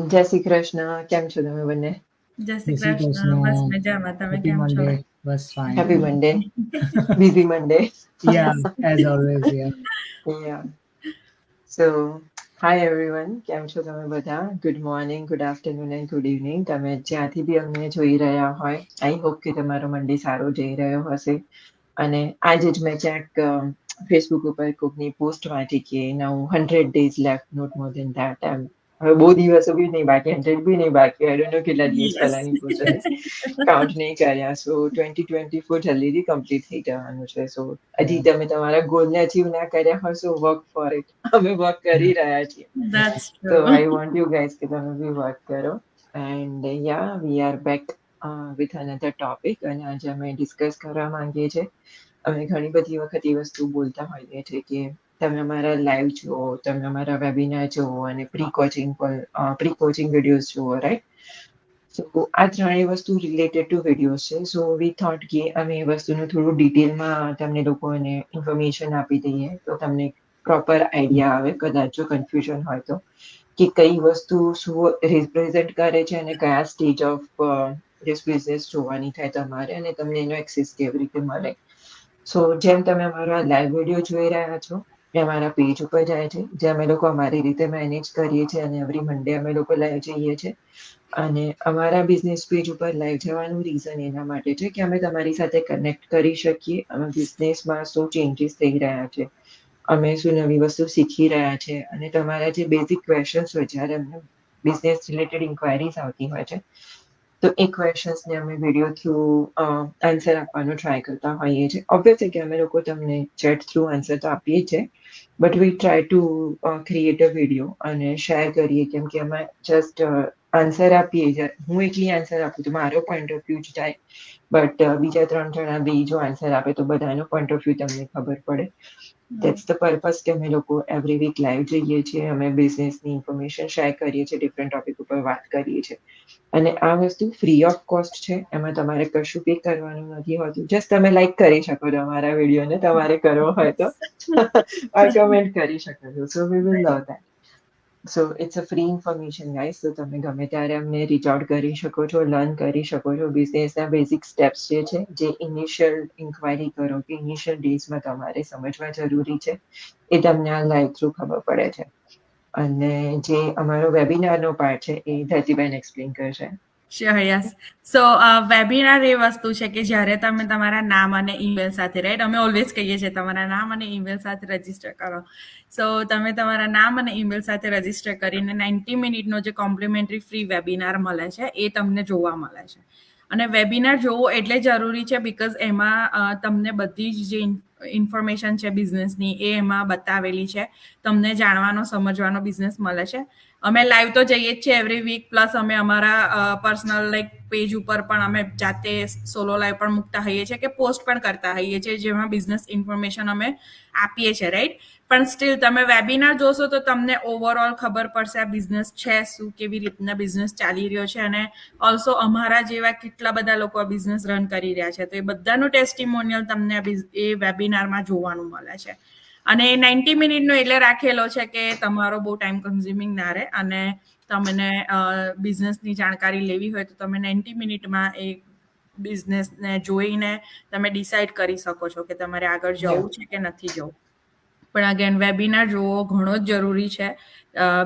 જય શ્રી કૃષ્ણ. કેમ છો તમે બંને? જય શ્રી કૃષ્ણ. બસ મજામાં. તમે Happy કેમ છો? Monday. Bus fine. Happy Monday. Busy Monday. Yeah, as always. Yeah. Yeah. So, hi everyone. કેમ છો તમે બધા? Good morning, good afternoon and good evening. તમે જ્યાંથી બી અમને જોઈ રહ્યા હોય, I hope કે તમારો મંડે સારો જઈ રહ્યો હશે. અને આજે જ મેં ક્યાંક ફેસબુક ઉપર કોકની પોસ્ટ વાંચી કે now 100 days left, not more than that. હવે બહુ દિવસો બી નહીં બાકી, 100 બી નહીં બાકી. I don't know કેટલા દિવસ Yes. પહેલાની પોસ્ટ હતી. કાઉન્ટ નહીં કર્યા. સો 2024 જલ્દીથી કમ્પ્લીટ થઈ જવાનું છે. સો હજી તમે તમારા ગોલને અચીવ ના કર્યા હોય, સો વર્ક ફોર ઇટ. અમે વર્ક કરી રહ્યા છીએ. That's So true. I want you guys કે તમે બી વર્ક કરો. And yeah, we are back with another topic. અને આજે અમે ડિસ્કસ કરવા માંગીએ છીએ. અમે ઘણી બધી વખત એ વસ્તુ બોલતા હોઈએ છીએ કે તમે અમારા લાઈવ જુઓ, તમે અમારા વેબિનાર જુઓ અને પ્રી કોચિંગ વિડીયોઝ જુઓ, રાઈટ? સો આ ત્રણેય વસ્તુ રિલેટેડ ટુ વિડીયોઝ છે. સો વી થોટ કે અમે એ વસ્તુનું થોડું ડિટેલમાં તમને લોકોને ઇન્ફોર્મેશન આપી દઈએ તો તમને પ્રોપર આઈડિયા આવે, કદાચ જો કન્ફ્યુઝન હોય તો, કે કઈ વસ્તુ શું રિપ્રેઝેન્ટ કરે છે અને કયા સ્ટેજ ઓફ ધીસ બિઝનેસ જોવાની થાય તમારે અને તમને એનો એક્સેસ કેવી રીતે મળે. સો જેમ તમે અમારા લાઈવ વિડીયો જોઈ રહ્યા છો એ અમારા પેજ ઉપર જાય છે, જે અમે લોકો અમારી રીતે મેનેજ કરીએ છીએ અને એવરી મંડે અમે લોકો લાઈવ જઈએ છીએ. અને અમારા બિઝનેસ પેજ ઉપર લાઈવ જવાનું રીઝન એના માટે છે કે અમે તમારી સાથે કનેક્ટ કરી શકીએ. અમે બિઝનેસમાં શું ચેન્જીસ થઈ રહ્યા છે, અમે શું નવી વસ્તુ શીખી રહ્યા છે અને તમારા જે બેઝિક ક્વેશ્ચન્સ હોય જ્યારે અમને બિઝનેસ રિલેટેડ ઇન્ક્વાયરીઝ આવતી હોય છે તો એ ક્વેશ્ચન્સને અમે વિડીયો થ્રુ આન્સર આપવાનો ટ્રાય કરતા હોઈએ છીએ. ઓબ્વિયસલી કે અમે લોકો તમને ચેટ થ્રુ આન્સર તો આપીએ છીએ, but we try to create a video અને શેર કરીએ, કેમ કે અમે જસ્ટ આન્સર આપીએ. હું એકલી આન્સર આપું તો મારો પોઈન્ટ ઓફ વ્યૂ જ જાય, બટ બીજા 3 જણા બી જો આન્સર આપે તો બધાનો પોઈન્ટ ઓફ વ્યૂ તમને ખબર પડે. દેટ્સ ધ પર્પઝ કે અમે લોકો એવરી વીક લાઈવ જઈએ છીએ, અમે બિઝનેસની ઇન્ફોર્મેશન શેર કરીએ છીએ, ડિફરન્ટ ટોપિક ઉપર વાત કરીએ છીએ. અને આ વસ્તુ ફ્રી ઓફ કોસ્ટ છે, એમાં તમારે કશું પે કરવાનું નથી હોતું. જસ્ટ તમે લાઈક કરી શકો છો અમારા વિડીયોને, તમારે કરવો હોય તો કમેન્ટ કરી શકો છો. So we will love that. So it's a free information guys. તો તમે ગમે ત્યારે અમને રીચ આઉટ કરી શકો છો, લર્ન કરી શકો છો. બિઝનેસના બેઝિક સ્ટેપ્સ જે ઇનિશિયલ ઇન્ક્વાયરી કરો કે ઇનિશિયલ ડેઝમાં તમારે સમજવા જરૂરી છે એ તમને આ લાઈવ થ્રુ ખબર પડે છે. અને જે અમારો વેબિનારનો પાર્ટ છે એ ધરતીબેન એક્સપ્લેન કરશે. Sure, yes. So, વેબિનાર એ વસ્તુ છે કે જ્યારે તમે તમારા નામ અને ઈમેલ સાથે, રાઈટ, અમે ઓલવેઝ કહીએ છીએ તમારા નામ અને ઈમેલ સાથે રજીસ્ટર કરો. સો તમે તમારા નામ અને ઈમેલ સાથે રજીસ્ટર કરીને 90 મિનિટનો જે કોમ્પ્લિમેન્ટરી ફ્રી વેબિનાર મળે છે એ તમને જોવા મળે છે. અને વેબિનાર જોવો એટલે જરૂરી છે બીકોઝ એમાં તમને બધી જ જે ઇન્ફોર્મેશન છે બિઝનેસની એ એમાં બતાવેલી છે. તમને જાણવાનો સમજવાનો બિઝનેસ મળે છે. અમે લાઈવ તો જઈએ જ છીએ એવરી વીક, પ્લસ અમે અમારા પર્સનલ લાઈક પેજ ઉપર પણ અમે જાતે સોલો લાઈવ પણ મૂકતા હોઈએ છીએ કે પોસ્ટ પણ કરતા હોઈએ છીએ, જેમાં બિઝનેસ ઇન્ફોર્મેશન અમે આપીએ છીએ, રાઈટ. પણ સ્ટીલ તમે વેબિનાર જોશો તો તમને ઓવરઓલ ખબર પડશે આ બિઝનેસ છે શું, કેવી રીતના બિઝનેસ ચાલી રહ્યો છે, અને ઓલ્સો અમારા જેવા કેટલા બધા લોકો આ બિઝનેસ રન કરી રહ્યા છે તો એ બધાનું ટેસ્ટિમોનિયલ તમને એ વેબિનારમાં જોવાનું મળે છે. અને 90 મિનિટનો એટલે રાખેલો છે કે તમારો બહુ ટાઈમ કન્ઝ્યુમિંગ ના રહે, અને તમને બિઝનેસની જાણકારી લેવી હોય તો તમે 90 મિનિટમાં એ બિઝનેસને જોઈને તમે ડિસાઇડ કરી શકો છો કે તમારે આગળ જવું છે કે નથી જવું. પણ અગેન વેબિનાર જોવો ઘણો જ જરૂરી છે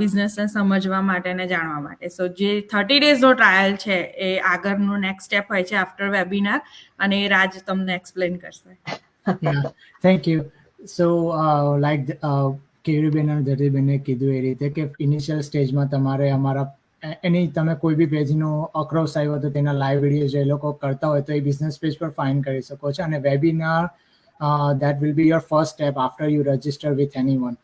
બિઝનેસને સમજવા માટે ને જાણવા માટે. સો જે 30 ડેઝનો ટ્રાયલ છે એ આગળનું નેક્સ્ટ સ્ટેપ હોય છે આફ્ટર વેબિનાર, અને એ રાજ તમને એક્સપ્લેન કરશે. Yeah, thank you. So, like કેયુરીબેન અને ધરતીબેને કીધું એ રીતે કે ઇનિશિયલ સ્ટેજમાં તમારે અમારા એની તમે કોઈ બી પેજનો અક્રોસ આવ્યો તો તેના લાઈવ વિડીયો જે લોકો કરતા હોય તો એ બિઝનેસ પેજ પર ફાઇન્ડ કરી શકો છો. અને webinar that will be your first step after you register with anyone.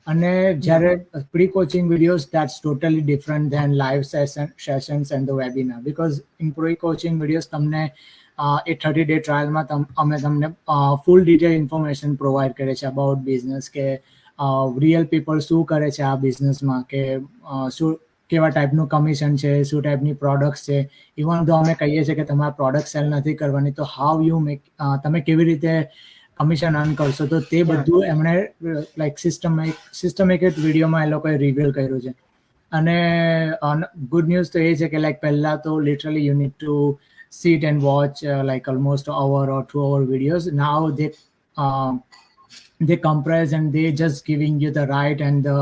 અને જ્યારે pre coaching videos, that's totally different than live sessions and the webinar, because in pre coaching videos તમને એ 30-day ટ્રાયલમાં અમે તમને ફૂલ detail information provide કરે છે about business, કે real people શું કરે છે આ બિઝનેસમાં, કે શું કેવા ટાઈપનું કમિશન છે, શું ટાઈપની પ્રોડક્ટ્સ છે. ઇવન તો અમે કહીએ છીએ કે તમારે પ્રોડક્ટ સેલ નથી કરવાની તો હાઉ યુ મેક, તમે કેવી રીતે કમિશન અર્ન કરશો, તો તે બધું એમણે લાઈક સિસ્ટમેટિક વિડીયોમાં એ લોકોએ રિવીલ કર્યું છે. અને ગુડ ન્યૂઝ તો એ છે કે લાઈક પહેલા તો literally you need to sit and watch like almost an hour or 2 hour videos. Now they compress and they just giving you the right and the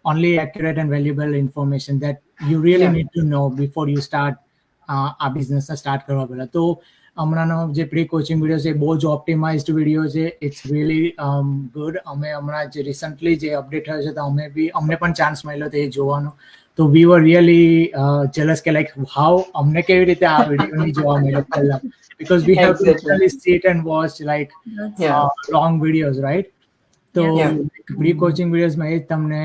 only accurate and valuable information that you really need to know before you start આ business start કરવા પહેલા. તો હમણાંનો જે pre coaching video છે બહુ જ optimized video છે. It's really good. અમે હમણાં જે રિસન્ટલી જે અપડેટ થયો છે તો અમને પણ ચાન્સ મળ્યો હતો એ જોવાનો. તો વી વર રિયલી જેલસ કે લાઈક હાઉ અમને કેવી રીતે આ વિડીયો નહીં જોવા મળ્યો પહેલા, because we have to literally sit and watch like long videos, right? તો પ્રી કોચિંગ વિડીયોઝમાં એ જ તમને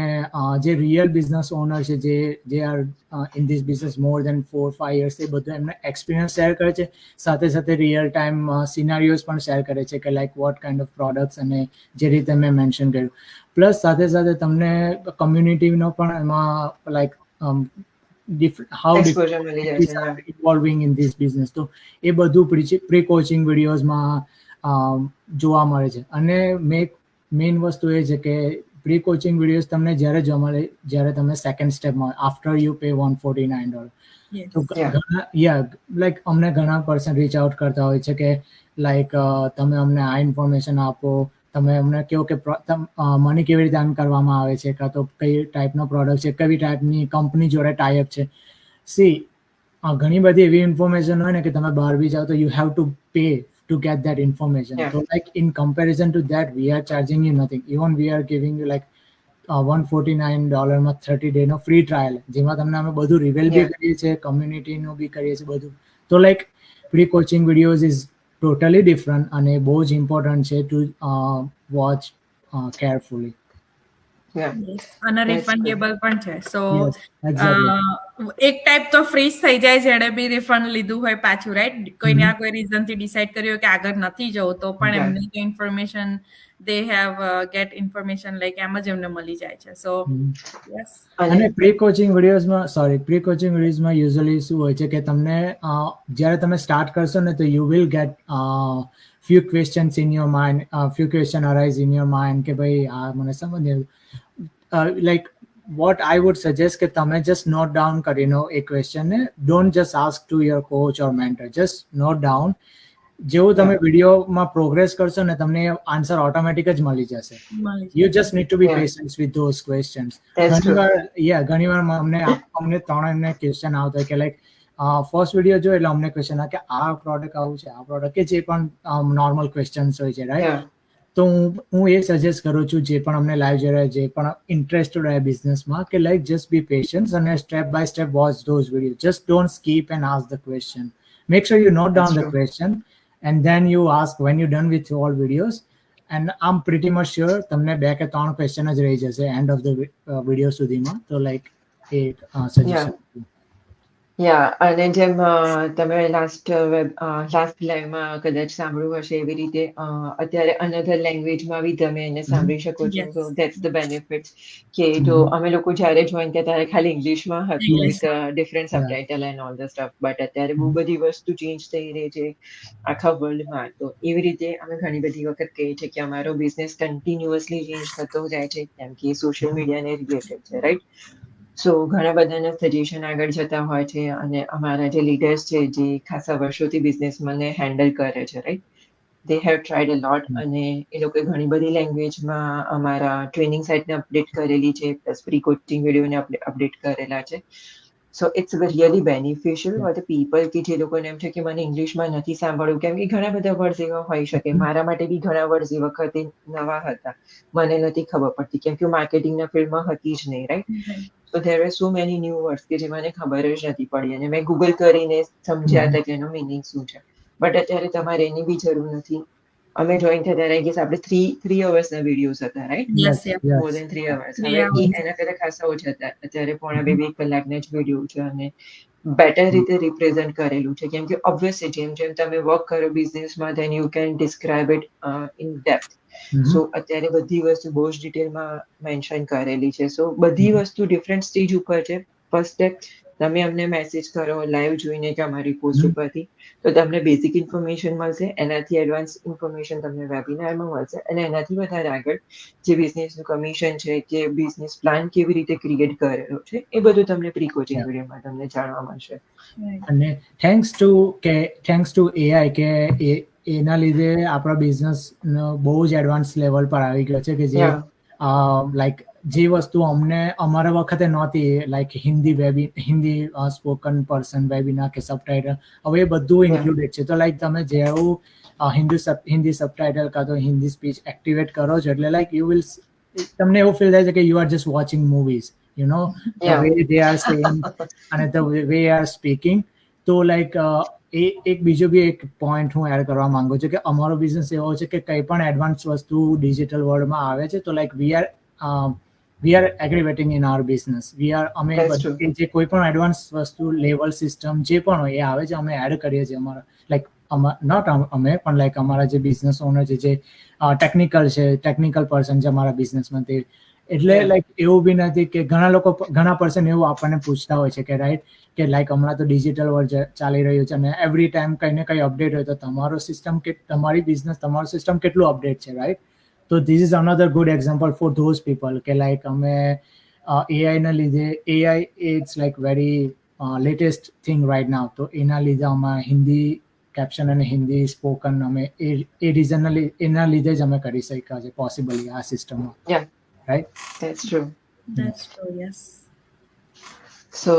જે રિયલ બિઝનેસ ઓનર છે જે are in this business more than 4-5 years એ બધું એમને એક્સપિરિયન્સ શેર કરે છે. સાથે સાથે રિયલ ટાઈમ સિનારીઓઝ પણ શેર કરે છે કે like what kind of products અને જે રીતે મેં મેન્શન કર્યું. પ્લસ સાથે સાથે તમને કમ્યુનિટીનો પણ એમાં like how involving in this business. તો એ બધું પ્રી કોચિંગ વિડીયોઝમાં જોવા મળે છે. અને મેઇન વસ્તુ એ છે કે પ્રી કોચિંગ વિડીયોઝ તમને જ્યારે જોવા મળે જ્યારે તમે સેકન્ડ સ્ટેપમાં આફ્ટર યુ પે $149. તો લાઈક અમને ઘણા પર્સન રીચ આઉટ કરતા હોય છે કે લાઈક તમે અમને આ ઇન્ફોર્મેશન આપો, તમે અમને કહો કે મની કેવી રીતે અર્ન કરવામાં આવે છે, કાં તો કઈ ટાઈપનો પ્રોડક્ટ છે, કઈ ટાઈપની કંપની જોડે ટાઈઅપ છે. ઘણી બધી એવી ઇન્ફોર્મેશન હોય ને કે તમે બહાર બી જાઓ તો you have to pay to get that information. So like in comparison to that, we are charging you nothing. Even we are giving you like $149 માં 30 day નો ફ્રી ટ્રાયલ, જેમાં તમને અમે બધું રિવેલ બી કરીએ છીએ, કમ્યુનિટીનું બી કરીએ છીએ બધું. તો like pre coaching videos is totally different અને બહુ જ ઇમ્પોર્ટન્ટ છે ટુ વોચ કેરફુલી. અને રિફંડેબલ પણ છે. સો એક ટાઈપ તો ફ્રીઝ થઈ જાય જેણે બી રિફંડ લીધું હોય પાછું, રાઈટ? કોઈને કોઈ રીઝનથી ડિસાઈડ કર્યું કે આગળ નથી જવું તો પણ એમની information they have get information like એમ જ એમને મળી જાય છે. So yes. અને પ્રી કોચિંગ વિડીયોઝમાં યુઝ્યુઅલી શું હોય છે કે તમને જ્યારે તમે સ્ટાર્ટ કરશો ને તો you will get few questions in your mind, few question arise in your mind કે ભાઈ આ મને સમજ like what I would suggest કે તમે just note down કરી લો એ question ને. don't just ask to your coach or mentor, just note down. જેવું તમે વિડીયોમાં પ્રોગ્રેસ કરશો ને તમને આન્સર ઓટોમેટિક જ મળી જશે. You just need to be patient with those questions. ઘણીવાર અમને ત્રણ ક્વેશ્ચન આવતા હોય કે લાઈક ફર્સ્ટ વિડીયો જો એટલે અમને ક્વેશ્ચન આવે કે આ પ્રોડક્ટ આવું છે, આ પ્રોડક્ટ કે જે પણ નોર્મલ ક્વેશ્ચન્સ હોય છે, રાઈટ? તો હું એ સજેસ્ટ કરું છું જે પણ અમને લાઈવ જોઈ રહ્યા જે પણ ઇન્ટરેસ્ટેડ હોય બિઝનેસમાં કે લાઈક જસ્ટ બી પેશન્સ અને step by step watch those video. Just don't skip and ask the question. Make sure you note down the question and then you ask when you done with all videos, and I'm pretty much sure તમને 2 કે 3 question જ રહી જશે end of the video સુધીમાં. તો like એ suggestion. અને જેમ તમે લાસ્ટ લાઈવમાં કદાચ સાંભળ્યું હશે એવી રીતે અત્યારે અનધર લેંગ્વેજમાં બી તમે એને સાંભળી શકો છો. સો ધેટ્સ ધ બેનિફિટ કે જો અમે લોકો જ્યારે જોઈન થયા ત્યારે ખાલી ઇંગ્લિશમાં હતું with different subtitle and all the stuff, but અત્યારે બહુ બધી વસ્તુ ચેન્જ થઈ રહી છે આખા વર્લ્ડમાં. તો એવી રીતે અમે ઘણી બધી વખત કહીએ છીએ કે અમારો બિઝનેસ કન્ટિન્યુઅસલી ચેન્જ થતો જાય છે કેમ કે સોશિયલ મીડિયાને રિલેટેડ છે, રાઈટ? સો ઘણા બધાના સજેશન આગળ જતા હોય છે અને અમારા જે લીડર્સ છે જે ખાસા વર્ષોથી બિઝનેસને હેન્ડલ કરે છે, રાઈટ? દે હેવ ટ્રાઈડ અ લોટ અને એ લોકોએ ઘણી બધી લેંગ્વેજમાં અમારા ટ્રેનિંગ સાઇટને અપડેટ કરેલી છે, પ્લસ પ્રી કોચિંગ વિડીયોને અપડેટ કરેલા છે. So it's really beneficial for the people કે જે લોકોને એમ છે કે મને ઇંગ્લિશમાં નથી સાંભળવું, કેમ કે ઘણા બધા વર્ડ્સ એવા હોઈ શકે. મારા માટે બી ઘણા વર્ડ્સ એ વખતે નવા હતા, મને નથી ખબર પડતી કેમ કે હું માર્કેટિંગના ફિલ્ડમાં હતી જ નહીં, right? So there are so many new words કે જે મને ખબર જ નથી પડી અને મેં ગૂગલ કરીને સમજ્યા હતા કે એનો મિનિંગ શું છે. બટ અત્યારે તમારે એની બી જરૂર નથી. અમે જોઈન થયા ત્યારે ગેસ આપણે 3 અવર્સના વિડીયોઝ હતા, રાઈટ? મોર દેન 3 અવર્સ. હવે એના કરતા ખાસા ઓછા હતા. અત્યારે 1.5 કલાકના જ વિડીયો છે અને બેટર રીતે રિપ્રેઝન્ટ કરેલું છે કેમ કે ઓબ્વિયસલી જેમ જેમ તમે વર્ક કરો બિઝનેસમાં then you can describe it in depth. So અત્યારે બધી વસ્તુ બહુ જ ડિટેલમાં મેન્શન કરેલી છે. સો બધી વસ્તુ ડિફરન્ટ સ્ટેજ ઉપર છે. ફર્સ્ટ સ્ટેપ તમે અમને મેસેજ કરો લાઈવ જોઈને કે અમારી પોસ્ટ ઉપરથી, તો તમને બેઝિક ઇન્ફોર્મેશન મળશે, એનાથી એડવાન્સ ઇન્ફોર્મેશન તમને વેબિનારમાં મળશે, અને એનાથી વધારે આગળ જે બિઝનેસનું કમિશન છે કે બિઝનેસ પ્લાન કેવી રીતે ક્રિએટ કરેલો છે એ બધું તમને પ્રી કોચિંગ Yeah. વિડીયોમાં તમને જાણવા મળશે. અને થેન્ક્સ ટુ AI કે એના લીધે આપણા બિઝનેસ બહુ જ એડવાન્સ લેવલ પર આવી ગયો છે કે જે Yeah. લાઈક જે વસ્તુ અમને અમારા વખતે નહોતી, like Hindi spoken person webinar કે સબટાઇટલ, હવે એ બધું Yeah. ઇન્ક્લુડેડ છે. તો લાઈક તમે જેવું હિન્દી સબટાઇટલ કાં તો હિન્દી સ્પીચ એક્ટિવેટ કરો છો એટલે લાઈક યુ વિલ, તમને એવું ફીલ થાય છે કે you are just watching movies, you know the Yeah. Way they are saying અને ધ વે આર સ્પીકિંગ. તો લાઈક એ એક બીજો બી એક પોઈન્ટ હું એડ કરવા માંગુ છું કે અમારો બિઝનેસ એવો છે કે કંઈ પણ એડવાન્સ વસ્તુ ડિજિટલ વર્લ્ડમાં આવે છે તો like we are aggravating in our business. અમે That's true. જે કોઈ પણ એડવાન્સ વસ્તુ લેવલ સિસ્ટમ જે પણ હોય એ આવે છે અમે એડ કરીએ છીએ અમારા, લાઈક નોટ અમે પણ લાઈક અમારા જે બિઝનેસ ઓનર છે, જે ટેકનિકલ પર્સન છે અમારા બિઝનેસમાં, તે એટલે Yeah. લાઈક એવું બી નથી કે ઘણા પર્સન એવું આપણને પૂછતા હોય છે કે રાઈટ કે લાઈક હમણાં તો ડિજિટલ વર્લ્ડ ચાલી રહ્યું છે અને એવરી ટાઈમ કંઈ ને કંઈ અપડેટ હોય તો તમારો સિસ્ટમ કે તમારી બિઝનેસ તમારું સિસ્ટમ કેટલું અપડેટ છે, રાઈટ? તો this is another good example for those people કે લાઈક અમે એઆઈના લીધે, AI it's like very latest thing right now, તો એના લીધે અમે હિન્દી કેપ્શન અને હિન્દી સ્પોકન અમે એ રીઝનના એના લીધે જ અમે કરી શક્યા છે પોસિબલી આ સિસ્ટમમાં, Yeah. Right? That's true. That's true, yes. So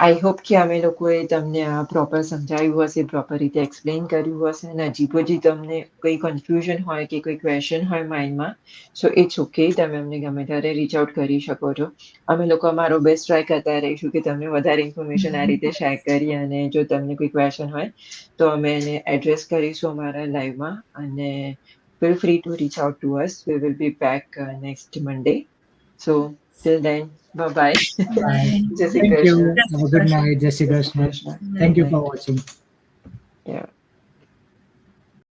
I hope કે અમે લોકોએ તમને આ પ્રોપર સમજાવ્યું હશે, પ્રોપર રીતે એક્સપ્લેન કર્યું હશે, અને હજી પછી તમને કોઈ કન્ફ્યુઝન હોય કે કોઈ ક્વેશ્ચન હોય માઇન્ડમાં, સો ઇટ્સ ઓકે, તમે અમને ગમે ત્યારે રીચ આઉટ કરી શકો છો. અમે લોકો અમારો બેસ્ટ ટ્રાય કરતા રહીશું કે તમને વધારે ઇન્ફોર્મેશન આ રીતે શેર કરી, અને જો તમને કોઈ ક્વેશ્ચન હોય તો અમે એને એડ્રેસ કરીશું અમારા લાઈવમાં, અને feel free to reach out two us. We will be back next Monday. So till then, bye bye. Jai Shri Thank you. Krishna. Have a good night. Jai Shri Jai Shri Krishna. Krishna. Thank you for watching. Yeah.